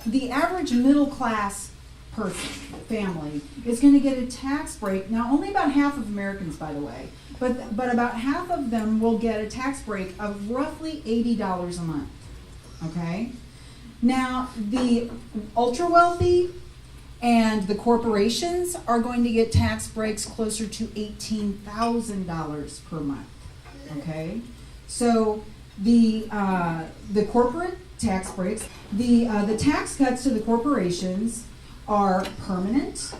the average middle class person, family, is going to get a tax break. Now, only about half of Americans, by the way, but about half of them will get a tax break of roughly $80 a month. Okay? Now, the ultra wealthy and the corporations are going to get tax breaks closer to $18,000 per month. Okay? So the corporate tax breaks, the tax cuts to the corporations are permanent,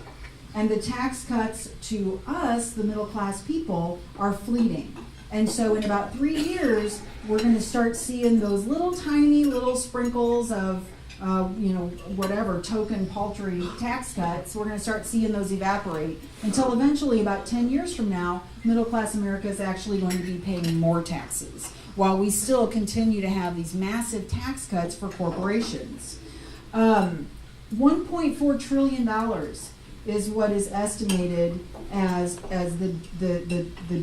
and the tax cuts to us, the middle class people, are fleeting. And so in about 3 years, we're going to start seeing those little tiny little sprinkles of whatever token paltry tax cuts. We're going to start seeing those evaporate until eventually, about 10 years from now, middle class America is actually going to be paying more taxes, while we still continue to have these massive tax cuts for corporations. $1.4 trillion is what is estimated as the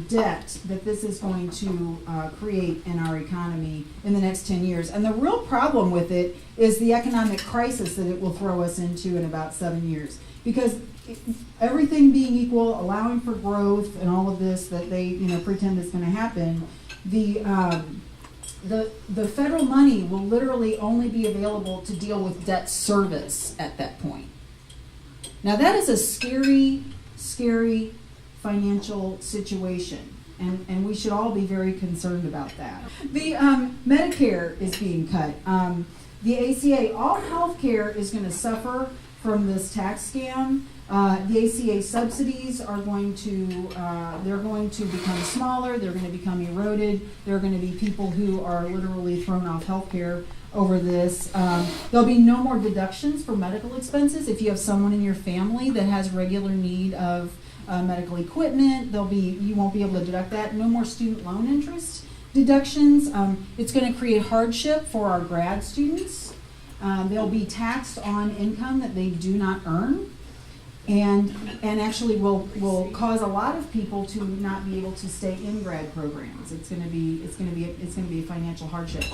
debt that this is going to create in our economy in the next 10 years. And the real problem with it is the economic crisis that it will throw us into in about 7 years. Because everything being equal, allowing for growth and all of this that they pretend is going to happen, the federal money will literally only be available to deal with debt service at that point. Now that is a scary, scary financial situation, and we should all be very concerned about that. The Medicare is being cut. The ACA, all health care is going to suffer from this tax scam. The ACA subsidies are going to, they're going to become smaller, they're going to become eroded, there are going to be people who are literally thrown off health care over this. There'll be no more deductions for medical expenses. If you have someone in your family that has regular need of medical equipment, you won't be able to deduct that. No more student loan interest deductions. It's going to create hardship for our grad students. They'll be taxed on income that they do not earn, and actually will cause a lot of people to not be able to stay in grad programs. It's going to be a financial hardship.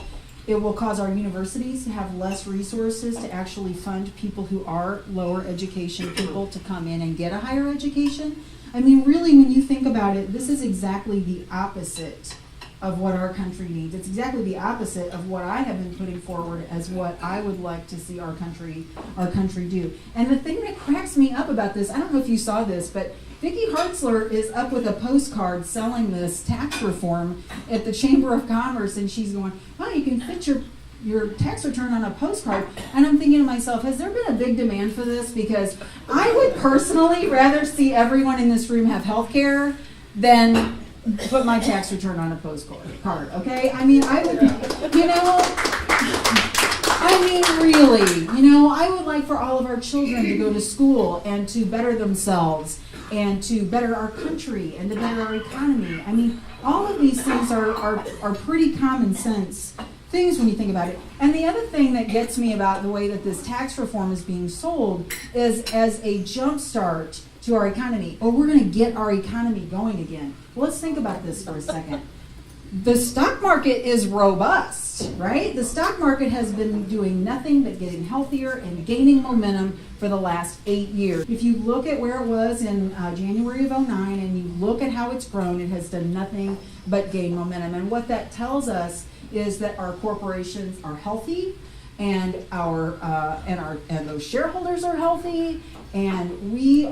It will cause our universities to have less resources to actually fund people who are lower education people to come in and get a higher education. I mean, really, when you think about it, this is exactly the opposite of what our country needs. It's exactly the opposite of what I have been putting forward as what I would like to see our country do. And the thing that cracks me up about this, I don't know if you saw this, but Vicki Hartzler is up with a postcard selling this tax reform at the Chamber of Commerce, and she's going, well, you can fit your tax return on a postcard. And I'm thinking to myself, has there been a big demand for this? Because I would personally rather see everyone in this room have health care than put my tax return on a postcard, okay? I mean, I would, really, I would like for all of our children to go to school and to better themselves and to better our country and to better our economy. I mean, all of these things are pretty common sense things when you think about it. And the other thing that gets me about the way that this tax reform is being sold is as a jump start to our economy. Or we're going to get our economy going again. Well, let's think about this for a second. The stock market is robust, right? The stock market has been doing nothing but getting healthier and gaining momentum for the last 8 years. If you look at where it was in January of 2009 and you look at how it's grown, it has done nothing but gain momentum. And what that tells us is that our corporations are healthy, and those shareholders are healthy, and we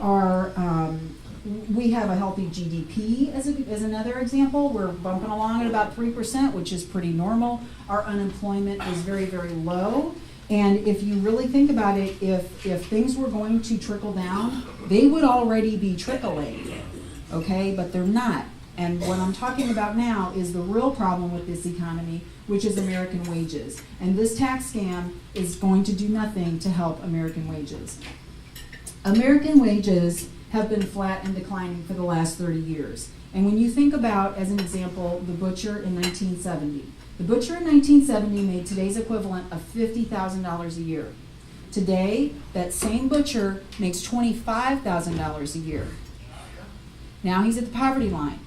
have a healthy GDP as another example. We're bumping along at about 3%, which is pretty normal. Our unemployment is very, very low. And if you really think about it, if things were going to trickle down, they would already be trickling, okay? But they're not. And what I'm talking about now is the real problem with this economy, which is American wages. And this tax scam is going to do nothing to help American wages. American wages have been flat and declining for the last 30 years. And when you think about, as an example, the butcher in 1970. The butcher in 1970 made today's equivalent of $50,000 a year. Today, that same butcher makes $25,000 a year. Now he's at the poverty line.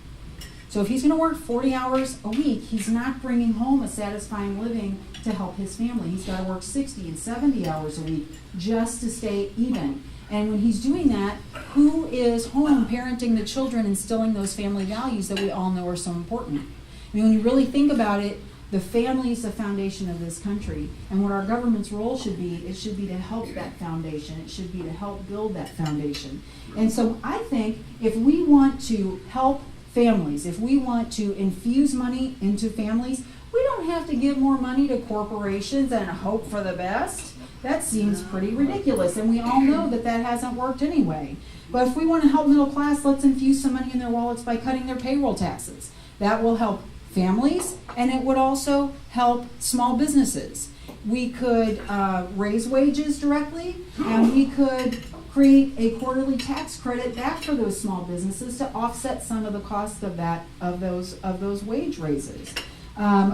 So if he's going to work 40 hours a week, he's not bringing home a satisfying living to help his family. He's got to work 60 and 70 hours a week just to stay even. And when he's doing that, who is home parenting the children, instilling those family values that we all know are so important? I mean, when you really think about it, the family is the foundation of this country. And what our government's role should be, it should be to help that foundation. It should be to help build that foundation. And so I think if we want to help families, if we want to infuse money into families, we don't have to give more money to corporations and hope for the best. That seems pretty ridiculous, and we all know that that hasn't worked anyway. But if we want to help middle class, let's infuse some money in their wallets by cutting their payroll taxes. That will help families, and it would also help small businesses. We could raise wages directly, and we could create a quarterly tax credit back for those small businesses to offset some of the cost of those wage raises.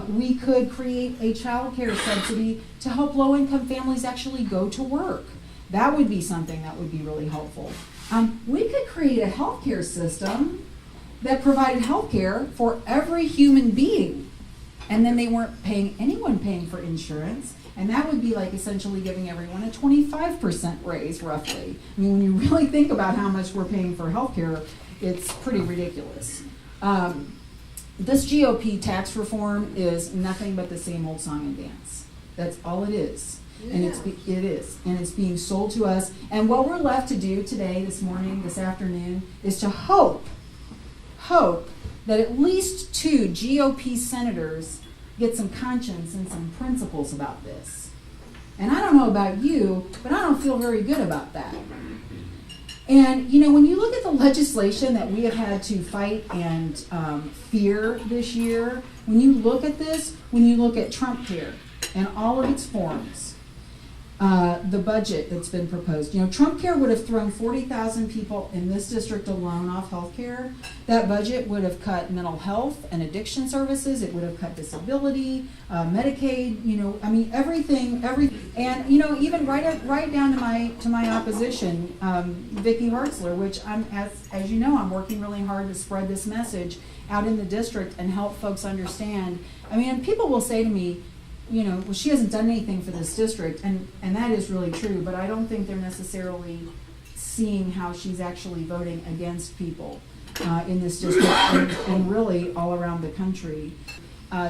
We could create a child care subsidy to help low-income families actually go to work. That would be something that would be really helpful. We could create a healthcare system that provided healthcare for every human being, and then they weren't paying for insurance, and that would be like essentially giving everyone a 25% raise, roughly. I mean, when you really think about how much we're paying for healthcare, it's pretty ridiculous. This GOP tax reform is nothing but the same old song and dance. That's all it is. Yeah. And it is. And it's being sold to us. And what we're left to do today, this morning, this afternoon, is to hope that at least 2 GOP senators get some conscience and some principles about this. And I don't know about you, but I don't feel very good about that. And, you know, when you look at the legislation that we have had to fight and fear this year, when you look at this, when you look at Trump care and all of its forms, the budget that's been proposed, you know, Trump care would have thrown 40,000 people in this district alone off health care. That budget would have cut mental health and addiction services. It would have cut disability, Medicaid, you know, I mean, everything. And, you know, even right down to my opposition, Vicki Hartzler, which as you know, I'm working really hard to spread this message out in the district and help folks understand. I mean, people will say to me, you know, well, she hasn't done anything for this district, and that is really true, but I don't think they're necessarily seeing how she's actually voting against people in this district and really all around the country,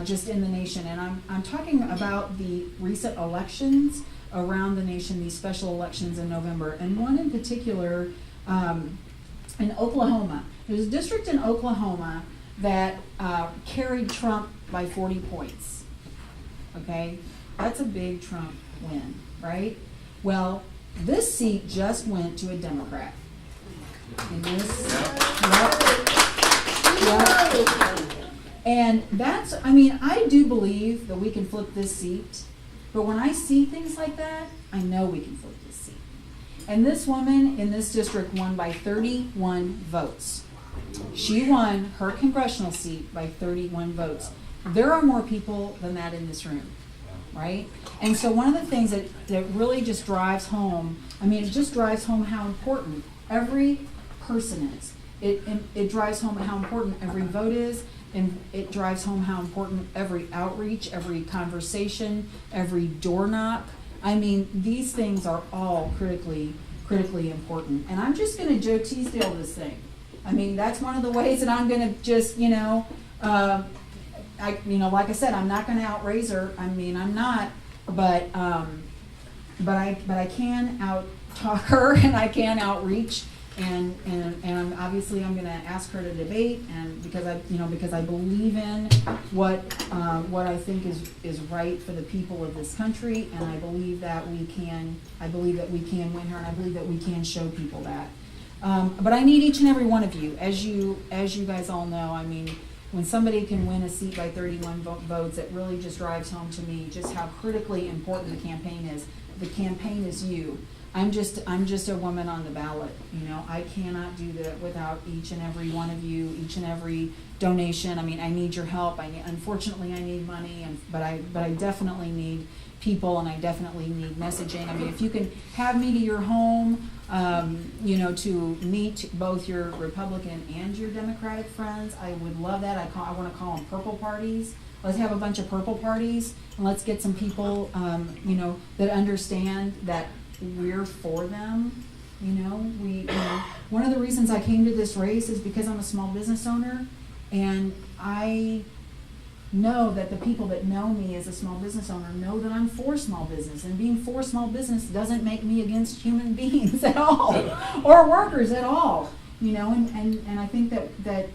just in the nation. And I'm talking about the recent elections around the nation, these special elections in November, and one in particular in Oklahoma. There's a district in Oklahoma that carried Trump by 40 points. Okay, that's a big Trump win, right? Well, this seat just went to a Democrat. And And that's, I mean, I do believe that we can flip this seat, but when I see things like that, I know we can flip this seat. And this woman in this district won by 31 votes. She won her congressional seat by 31 votes. There are more people than that in this room, right? And so one of the things that really just drives home, I mean, it just drives home how important every person is. It drives home how important every vote is, and it drives home how important every outreach, every conversation, every door knock. I mean, these things are all critically important. And I'm just going to Joe Teasdale this thing. I mean, that's one of the ways that I'm going to just, like I said, I'm not going to outraise her. I mean, I'm not, but I can out-talk her and I can outreach, and obviously I'm going to ask her to debate, and because I believe in what I think is right for the people of this country, and I believe that we can win her, and I believe that we can show people that. But I need each and every one of you, as you guys all know. I mean, when somebody can win a seat by 31 votes, it really just drives home to me just how critically important the campaign is. The campaign is you. I'm just a woman on the ballot. You know, I cannot do that without each and every one of you, each and every donation. I mean, I need your help. Unfortunately, I need money, but I definitely need people, and I definitely need messaging. I mean, if you can have me to your home, you know, to meet both your Republican and your Democratic friends, I would love that. I want to call them purple parties. Let's have a bunch of purple parties, and let's get some people, you know, that understand that we're for them. You know, one of the reasons I came to this race is because I'm a small business owner, and I know that the people that know me as a small business owner know that I'm for small business, and being for small business doesn't make me against human beings at all, or workers at all. You know, and I think that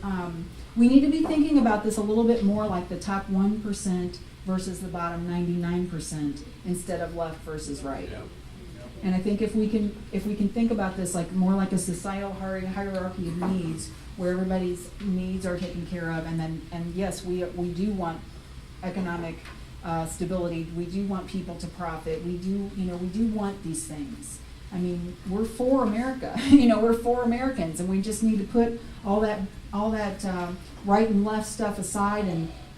we need to be thinking about this a little bit more like the top 1% versus the bottom 99%, instead of left versus right. And I think if we can think about this like more like a societal hierarchy of needs, where everybody's needs are taken care of, and yes, we do want economic stability. We do want people to profit. We do want these things. I mean, we're for America. You know, we're for Americans, and we just need to put all that right and left stuff aside,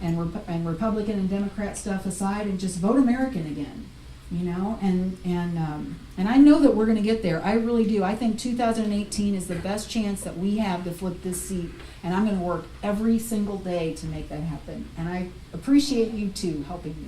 and Republican and Democrat stuff aside, and just vote American again. You know, and I know that we're going to get there. I really do. I think 2018 is the best chance that we have to flip this seat, and I'm going to work every single day to make that happen. And I appreciate you too helping me.